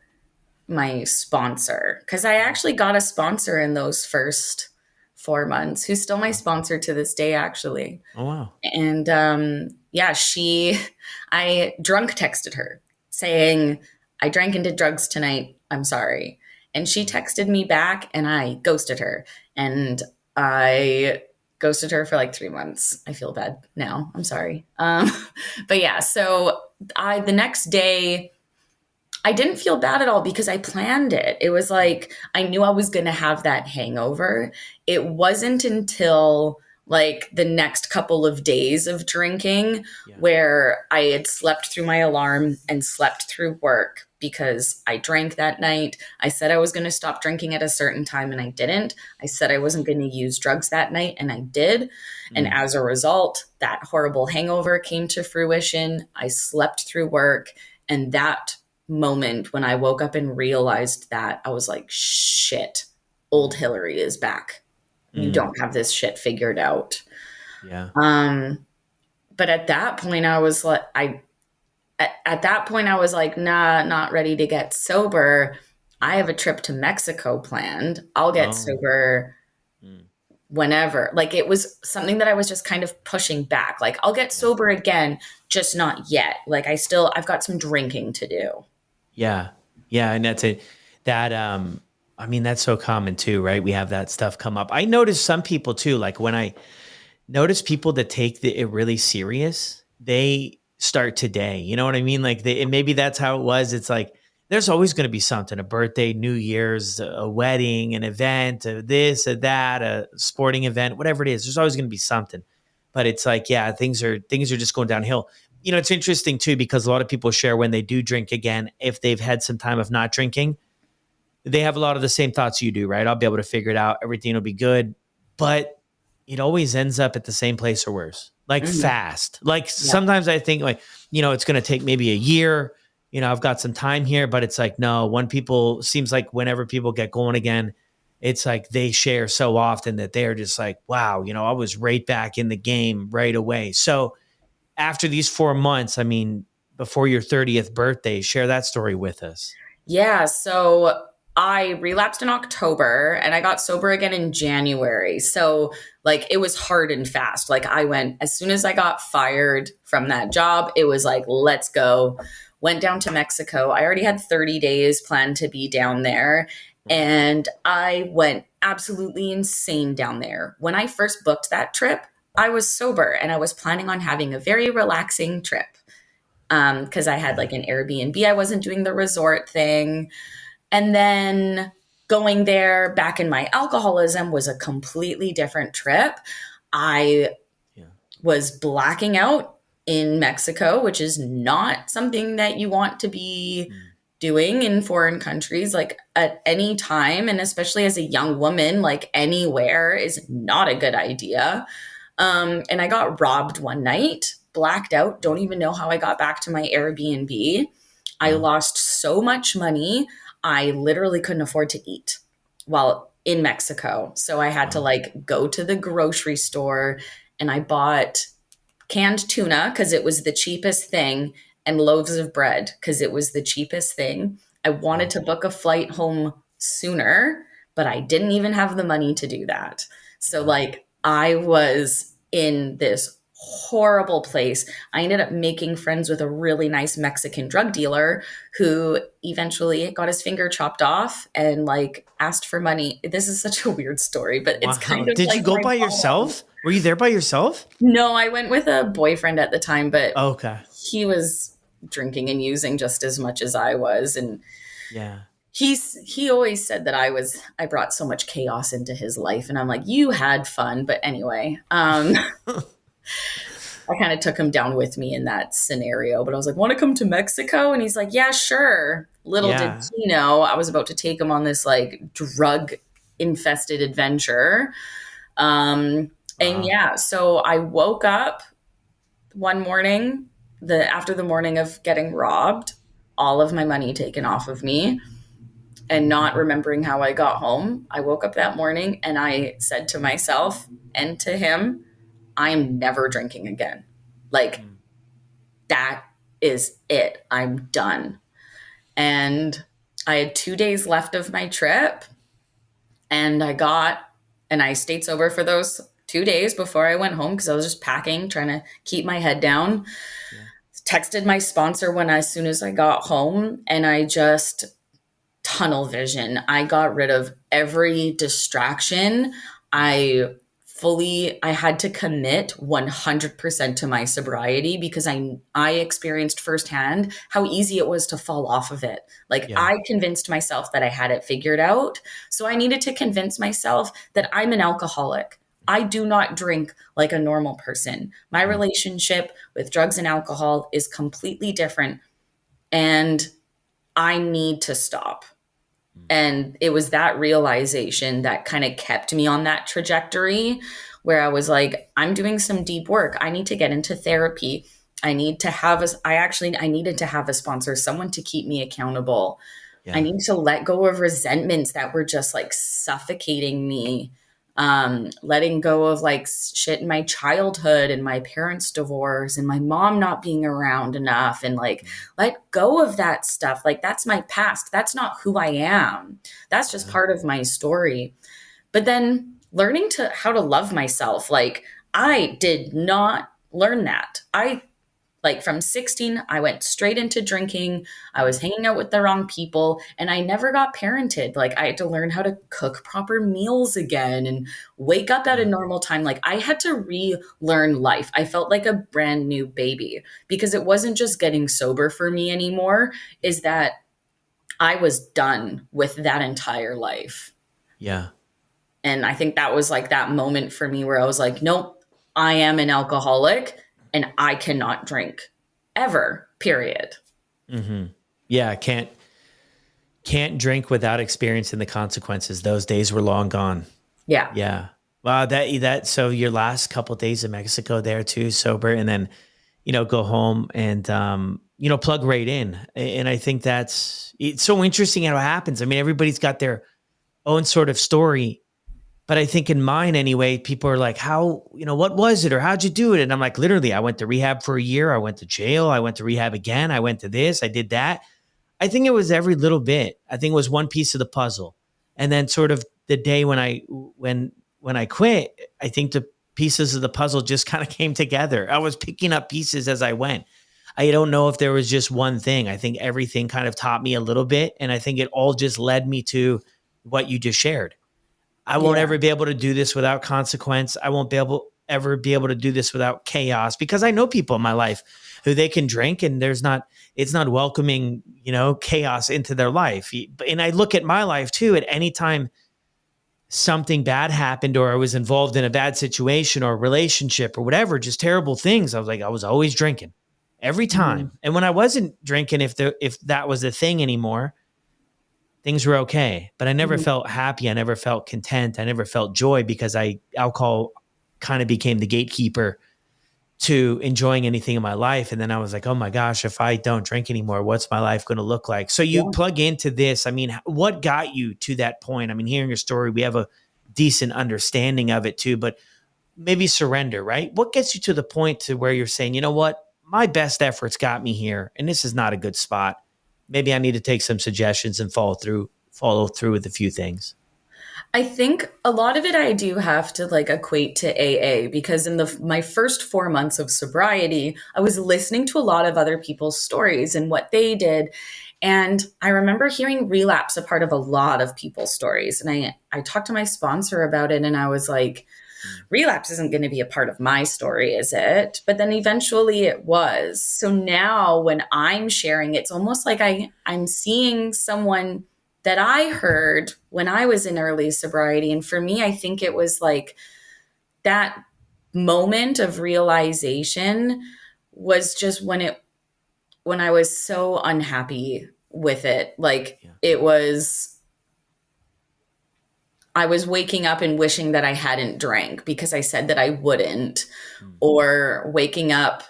my sponsor because I actually got a sponsor in those first 4 months, who's still my sponsor to this day, actually. Oh wow. And yeah, I drunk texted her saying, I drank and did drugs tonight. I'm sorry. And she texted me back and I ghosted her. And I ghosted her for like 3 months. I feel bad now. I'm sorry. But yeah, so the next day, I didn't feel bad at all because I planned it. It was like I knew I was going to have that hangover. It wasn't until like the next couple of days of drinking Yeah. where I had slept through my alarm and slept through work because I drank that night. I said I was going to stop drinking at a certain time and I didn't. I said I wasn't going to use drugs that night and I did. And Mm, as a result, that horrible hangover came to fruition. I slept through work, and that moment when I woke up and realized that, I was like, shit, old Hillary is back. You mm, don't have this shit figured out. yeah. Um, but at that point, I was like, at that point, I was like, nah, not ready to get sober. I have a trip to Mexico planned. I'll get Oh. sober Mm. whenever. Like it was something that I was just kind of pushing back. Like I'll get Yeah. sober again, just not yet. Like I've got some drinking to do. Yeah. Yeah. And that's it. That, I mean, that's so common too, right? We have that stuff come up. I notice some people too, like when I notice people that take it really serious, they start today. You know what I mean? Like and maybe that's how it was. It's like, there's always going to be something, a birthday, New Year's, a wedding, an event, a this, a that, a sporting event, whatever it is. There's always going to be something. But it's like, yeah, things are just going downhill. You know, it's interesting too, because a lot of people share when they do drink again, if they've had some time of not drinking, they have a lot of the same thoughts you do, right? I'll be able to figure it out. Everything will be good. But it always ends up at the same place or worse, like Mhm. fast. Like Yeah. sometimes I think like, it's going to take maybe a year. I've got some time here, but it's like, no, when people seems like whenever people get going again, it's like they share so often that they're just like, wow, I was right back in the game right away. So after these 4 months, I mean, before your 30th birthday, share that story with us. Yeah. So I relapsed in October and I got sober again in January. So, like, it was hard and fast. Like, I went as soon as I got fired from that job, it was like, let's go. Went down to Mexico. I already had 30 days planned to be down there. And I went absolutely insane down there. When I first booked that trip, I was sober and I was planning on having a very relaxing trip because I had Yeah. like an Airbnb. I wasn't doing the resort thing. And then going there back in my alcoholism was a completely different trip. I Yeah. was blacking out in Mexico, which is not something that you want to be Mm. doing in foreign countries, like at any time. And especially as a young woman, like anywhere is not a good idea. And I got robbed one night, blacked out, don't even know how I got back to my Airbnb. I Wow. lost so much money. I literally couldn't afford to eat while in Mexico. So I had to Wow. like go to the grocery store and I bought canned tuna because it was the cheapest thing and loaves of bread because it was the cheapest thing. I wanted Wow. to book a flight home sooner, but I didn't even have the money to do that. So, Wow. like, I was in this horrible place. I ended up making friends with a really nice Mexican drug dealer who eventually got his finger chopped off and like asked for money. This is such a weird story, but it's kind Wow. of Did you like go my by mom. yourself? Were you there by yourself? No, I went with a boyfriend at the time, but Okay. he was drinking and using just as much as I was. And Yeah. he always said that I brought so much chaos into his life. And I'm like, you had fun. But anyway, I kind of took him down with me in that scenario. But I was like, want to come to Mexico? And he's like, yeah, sure. Little did Yeah. he know I was about to take him on this like drug infested adventure. And Wow. yeah, so I woke up one morning, the after the morning of getting robbed, all of my money taken off of me and not remembering how I got home. I woke up that morning and I said to myself and to him, I am never drinking again. Like Mm. that is it. I'm done. And I had 2 days left of my trip and I stayed sober for those 2 days before I went home because I was just packing, trying to keep my head down. Yeah. Texted my sponsor as soon as I got home, and I just tunnel vision. I got rid of every distraction. I had to commit 100% to my sobriety because I experienced firsthand how easy it was to fall off of it. Like Yeah. I convinced myself that I had it figured out. So I needed to convince myself that I'm an alcoholic. I do not drink like a normal person. My Mm. relationship with drugs and alcohol is completely different and I need to stop. Mm. And it was that realization that kind of kept me on that trajectory where I was like, I'm doing some deep work. I need to get into therapy. I needed to have a sponsor, someone to keep me accountable. I Yeah. need to let go of resentments that were just like suffocating me. letting go of like shit in my childhood and my parents' divorce and my mom not being around enough, and like let go of that stuff. Like that's my past. That's not who I am. That's just Yeah. part of my story. But then learning to how to love myself. Like I did not learn that. I like from 16, I went straight into drinking. I was hanging out with the wrong people and I never got parented. Like I had to learn how to cook proper meals again and wake up at a Yeah. normal time. Like I had to relearn life. I felt like a brand new baby because it wasn't just getting sober for me anymore, is that I was done with that entire life. Yeah. And I think that was like that moment for me where I was like, nope, I am an alcoholic and I cannot drink ever, period. Mm-hmm. Yeah. Can't drink without experiencing the consequences. Those days were long gone. Yeah. Yeah. Wow. So your last couple of days in Mexico there too, sober, and then, go home and, plug right in. And I think it's so interesting how it happens. I mean, everybody's got their own sort of story, but I think in mine anyway, people are like, what was it? Or how'd you do it? And I'm like, literally, I went to rehab for a year. I went to jail. I went to rehab again. I went to this, I did that. I think it was every little bit. I think it was one piece of the puzzle. And then sort of the day when I quit, I think the pieces of the puzzle just kind of came together. I was picking up pieces as I went. I don't know if there was just one thing. I think everything kind of taught me a little bit. And I think it all just led me to what you just shared. I won't Yeah. ever be able to do this without consequence. I won't ever be able to do this without chaos, because I know people in my life who they can drink and it's not welcoming, chaos into their life. And I look at my life too, at any time something bad happened or I was involved in a bad situation or a relationship or whatever, just terrible things. I was always drinking every Mhm. time. And when I wasn't drinking, if that was the thing anymore, things were okay. But I never Mhm. felt happy. I never felt content. I never felt joy, because alcohol kind of became the gatekeeper to enjoying anything in my life. And then I was like, oh my gosh, if I don't drink anymore, what's my life going to look like? So you Yeah. plug into this. I mean, what got you to that point? I mean, hearing your story, we have a decent understanding of it too, but maybe surrender, right? What gets you to the point to where you're saying, you know what, my best efforts got me here, and this is not a good spot. Maybe I need to take some suggestions and follow through with a few things. I think a lot of it I do have to like equate to AA, because in my first 4 months of sobriety, I was listening to a lot of other people's stories and what they did. And I remember hearing relapse a part of a lot of people's stories. And I talked to my sponsor about it and I was like, Mm. relapse isn't going to be a part of my story, is it? But then eventually it was. So now when I'm sharing, it's almost like I'm seeing someone that I heard when I was in early sobriety. And for me, I think it was like that moment of realization was just when I was so unhappy with it. Like Yeah. it was, I was waking up and wishing that I hadn't drank because I said that I wouldn't, Mm. or waking up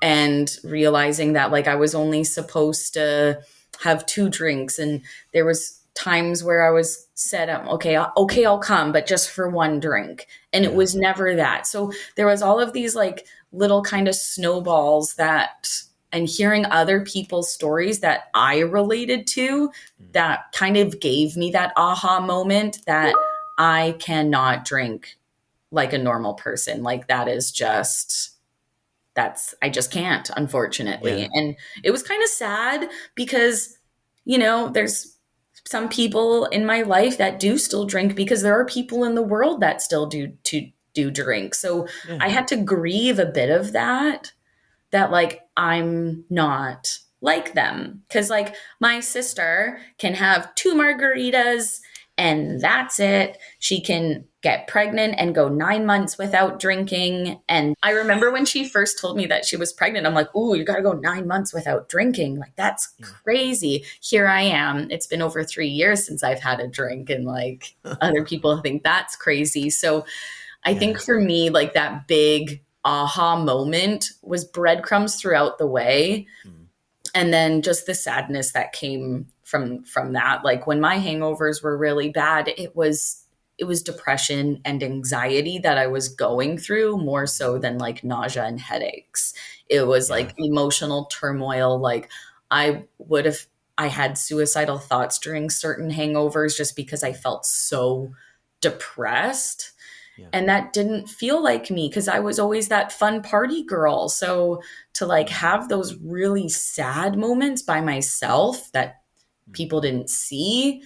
and realizing that like I was only supposed to have 2 drinks, and there was times where I was said, okay, I'll come, but just for 1 drink. And it Yeah. was never that. So there was all of these like little kind of snowballs that, and hearing other people's stories that I related to, Mm. that kind of gave me that aha moment that I cannot drink like a normal person. Like that is just, I just can't, unfortunately. Yeah. And it was kind of sad because, there's some people in my life that do still drink, because there are people in the world that still do drink. So Yeah. I had to grieve a bit of that like I'm not like them, because like my sister can have 2 margaritas and that's it. She can get pregnant and go 9 months without drinking. And I remember when she first told me that she was pregnant, I'm like, ooh, you got to go 9 months without drinking. Like, that's Yeah. crazy. Here I am. It's been over 3 years since I've had a drink. And like other people think that's crazy. So I Yeah. think for me, like that big aha moment was breadcrumbs throughout the way. Mm. And then just the sadness that came from that. Like when my hangovers were really bad, it was depression and anxiety that I was going through more so than like nausea and headaches. It was Yeah. like emotional turmoil. Like I would have, I had suicidal thoughts during certain hangovers just because I felt so depressed. Yeah. And that didn't feel like me because I was always that fun party girl. So to like Mhm. have those really sad moments by myself that Mhm. people didn't see,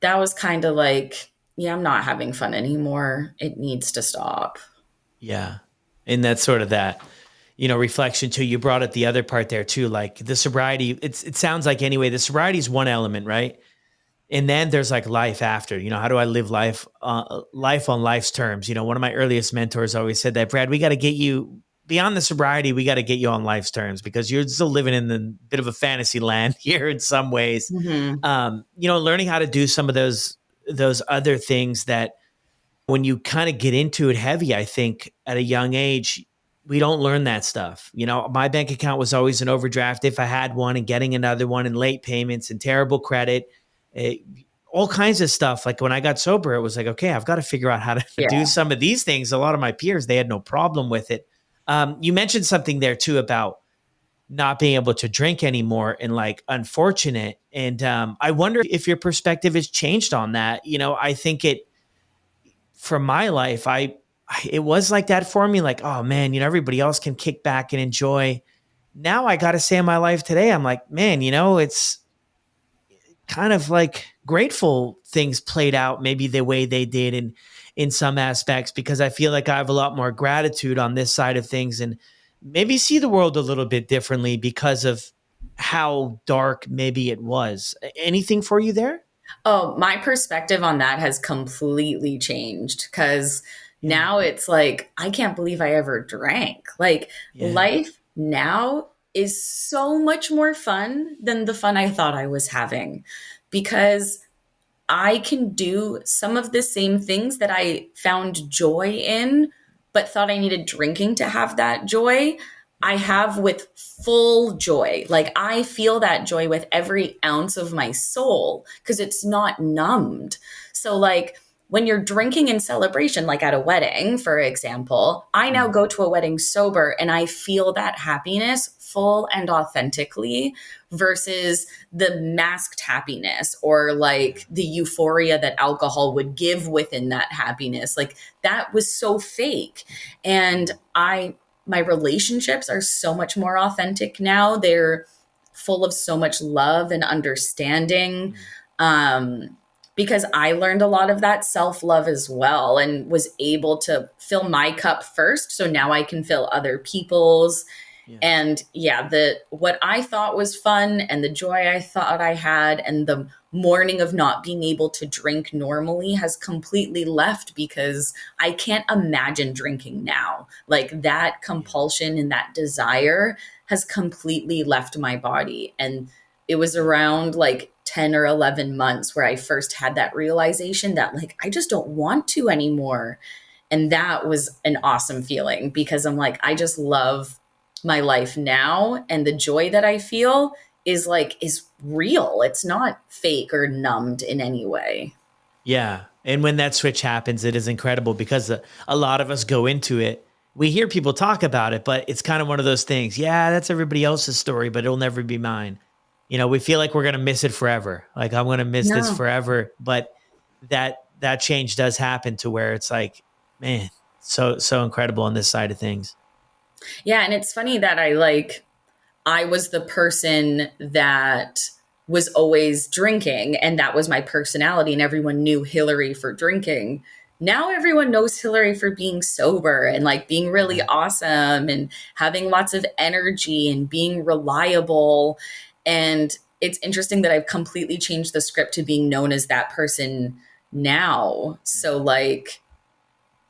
that was kind of like, yeah, I'm not having fun anymore. It needs to stop. Yeah. And that's sort of that, reflection too. You brought up the other part there too, like the sobriety. It sounds like anyway, the sobriety is one element, right? And then there's like life after, how do I live life on life's terms? One of my earliest mentors always said that, Brad, we got to get you beyond the sobriety. We got to get you on life's terms because you're still living in a bit of a fantasy land here in some ways. Hmm. Learning how to do some of those other things that when you kind of get into it heavy, I think at a young age, we don't learn that stuff. My bank account was always an overdraft if I had one, and getting another one, and late payments and terrible credit, eh, all kinds of stuff. Like when I got sober, it was like, okay, I've got to figure out how to do Yeah. some of these things. A lot of my peers, they had no problem with it. You mentioned something there too about not being able to drink anymore and like unfortunate. And I wonder if your perspective has changed on that. I think from my life, it was like that for me. Like, oh man, everybody else can kick back and enjoy. Now I got to say in my life today, I'm like, man, it's kind of like grateful things played out maybe the way they did in some aspects, because I feel like I have a lot more gratitude on this side of things and maybe see the world a little bit differently because of how dark maybe it was. Anything for you there? Oh, my perspective on that has completely changed because Yeah. now it's like, I can't believe I ever drank. Like, Yeah. life now is so much more fun than the fun I thought I was having because I can do some of the same things that I found joy in, but thought I needed drinking to have that joy. I have with full joy. Like I feel that joy with every ounce of my soul because it's not numbed. So, like, when you're drinking in celebration, like at a wedding, for example, I now Mm. go to a wedding sober and I feel that happiness full and authentically versus the masked happiness or like the euphoria that alcohol would give within that happiness. Like that was so fake. And my relationships are so much more authentic now. They're full of so much love and understanding. Mm. Because I learned a lot of that self love as well and was able to fill my cup first. So now I can fill other people's. Yeah. And yeah, the what I thought was fun and the joy I thought I had and the mourning of not being able to drink normally has completely left because I can't imagine drinking now. Like that Yeah. compulsion and that desire has completely left my body. And it was around like 10 or 11 months where I first had that realization that like I just don't want to anymore. And that was an awesome feeling because I'm like, I just love my life now. And the joy that I feel is real. It's not fake or numbed in any way. Yeah. And when that switch happens, it is incredible because a lot of us go into it. We hear people talk about it, but it's kind of one of those things. Yeah, that's everybody else's story, but it'll never be mine. We feel like we're going to miss it forever. Like I'm going to miss this No. forever, but that change does happen to where it's like, man, so incredible on this side of things. Yeah. And it's funny that I was the person that was always drinking, and that was my personality, and everyone knew Hillary for drinking. Now everyone knows Hillary for being sober and like being really Yeah. awesome and having lots of energy and being reliable. And it's interesting that I've completely changed the script to being known as that person now. So, like,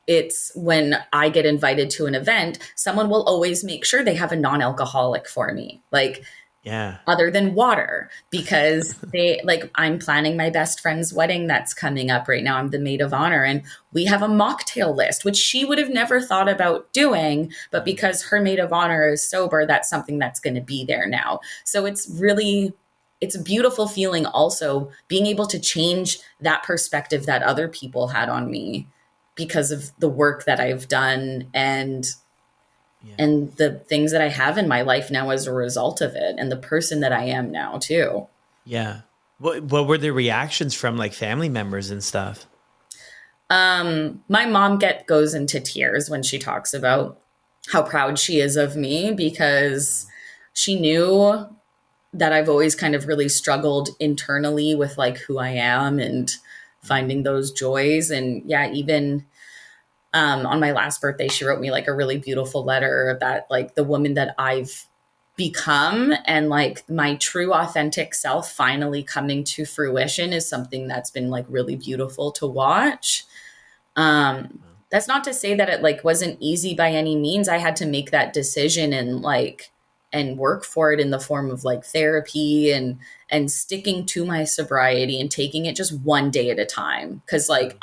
it's when I get invited to an event, someone will always make sure they have a non alcoholic for me. Like, Yeah. other than water because they like I'm planning my best friend's wedding that's coming up right now. I'm the maid of honor and we have a mocktail list which she would have never thought about doing, but because her maid of honor is sober, that's something that's going to be there now. So it's really it's a beautiful feeling also being able to change that perspective that other people had on me because of the work that I've done and the things that I have in my life now as a result of it, and the person that I am now too. Yeah. What were the reactions from like family members and stuff? My mom goes into tears when she talks about how proud she is of me, because she knew that I've always kind of really struggled internally with like who I am and finding those joys. And yeah, even on my last birthday, she wrote me like a really beautiful letter that like the woman that I've become and like my true authentic self finally coming to fruition is something that's been like really beautiful to watch. That's not to say that it like wasn't easy by any means. I had to make that decision and work for it in the form of like therapy and sticking to my sobriety and taking it just one day at a time. Cause like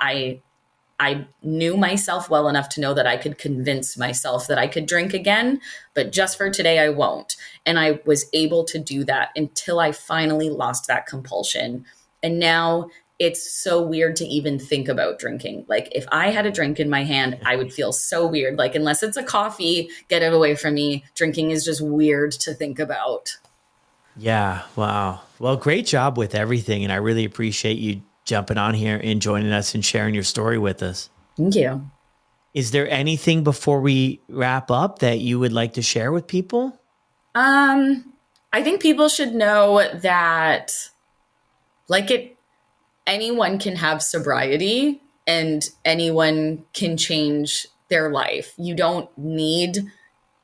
I knew myself well enough to know that I could convince myself that I could drink again, but just for today, I won't. And I was able to do that until I finally lost that compulsion. And now it's so weird to even think about drinking. Like if I had a drink in my hand, I would feel so weird. Like unless it's a coffee, get it away from me. Drinking is just weird to think about. Yeah. Wow. Well, great job with everything. And I really appreciate you jumping on here and joining us and sharing your story with us. Thank you. Is there anything before we wrap up that you would like to share with people? I think people should know that anyone can have sobriety and anyone can change their life. You don't need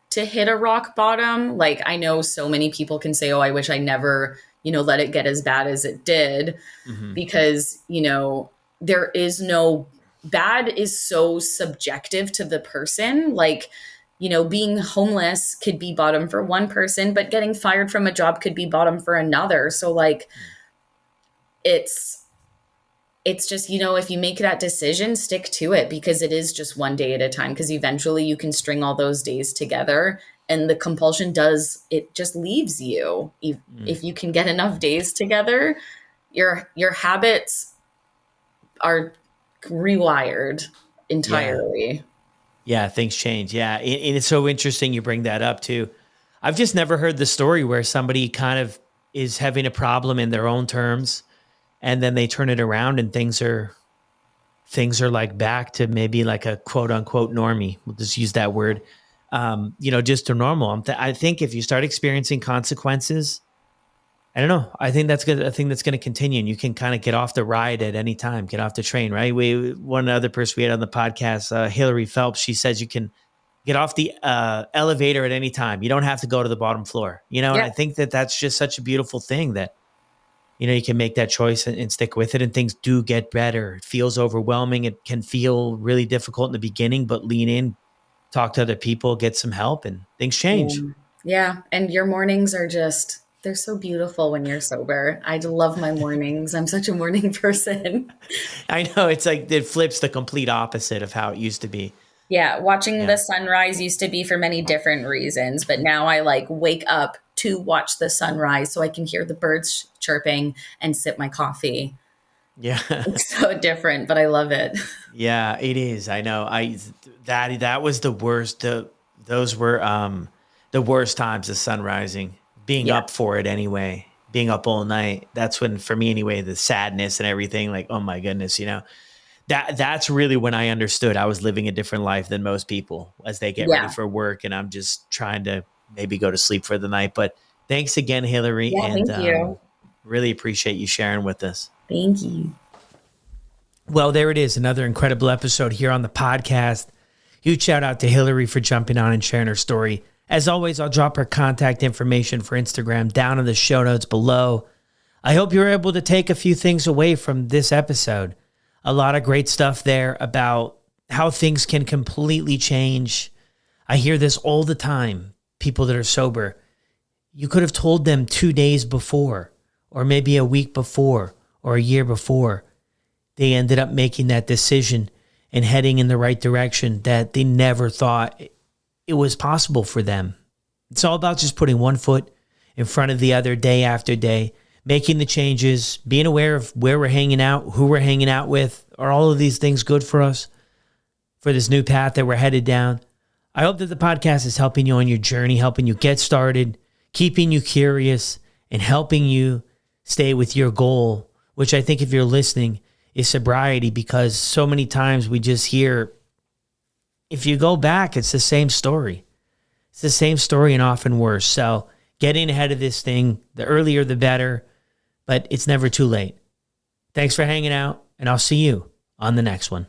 to hit a rock bottom. Like I know so many people can say, oh, I wish I never, let it get as bad as it did, because, there is no bad is so subjective to the person. Like, being homeless could be bottom for one person, but getting fired from a job could be bottom for another. So like, it's just, if you make that decision, stick to it, because it is just one day at a time, because eventually you can string all those days together and the compulsion it just leaves you. If you can get enough days together, your habits are rewired entirely. Yeah, things change. Yeah. And it's so interesting you bring that up too. I've just never heard the story where somebody kind of is having a problem in their own terms, and then they turn it around and things are like back to maybe like a quote unquote normie. We'll just use that word. Just to normal. I think if you start experiencing consequences, I don't know. I think that's good. I think that's going to continue, and you can kind of get off the ride at any time, get off the train, right? One other person we had on the podcast, Hillary Phelps, she says you can get off the elevator at any time. You don't have to go to the bottom floor, And I think that that's just such a beautiful thing that, you can make that choice and stick with it, and things do get better. It feels overwhelming. It can feel really difficult in the beginning, but lean in, talk to other people, get some help, and things change. Yeah. And your mornings are they're so beautiful when you're sober. I love my mornings. I'm such a morning person. I know. It's like it flips the complete opposite of how it used to be. Yeah. Watching the sunrise used to be for many different reasons, but now I like wake up to watch the sunrise so I can hear the birds chirping and sip my coffee. Yeah. It's so different, but I love it. Yeah, it is. I know. That was the worst. Those were the worst times, the sun rising, being up for it anyway, being up all night. That's when, for me anyway, the sadness and everything, like, oh my goodness, that's really when I understood I was living a different life than most people as they get ready for work. And I'm just trying to maybe go to sleep for the night. But thanks again, Hillary. Yeah, and thank you. Really appreciate you sharing with us. Thank you. Well, there it is. Another incredible episode here on the podcast. Huge shout out to Hillary for jumping on and sharing her story. As always, I'll drop her contact information for Instagram down in the show notes below. I hope you're able to take a few things away from this episode. A lot of great stuff there about how things can completely change. I hear this all the time. People that are sober, you could have told them 2 days before, or maybe a week before, or a year before. They ended up making that decision and heading in the right direction that they never thought it was possible for them. It's all about just putting one foot in front of the other day after day, making the changes, being aware of where we're hanging out, who we're hanging out with. Are all of these things good for us for this new path that we're headed down? I hope that the podcast is helping you on your journey, helping you get started, keeping you curious, and helping you stay with your goal, which I think if you're listening is sobriety, because so many times we just hear, if you go back, it's the same story. It's the same story and often worse. So getting ahead of this thing, the earlier the better, but it's never too late. Thanks for hanging out, and I'll see you on the next one.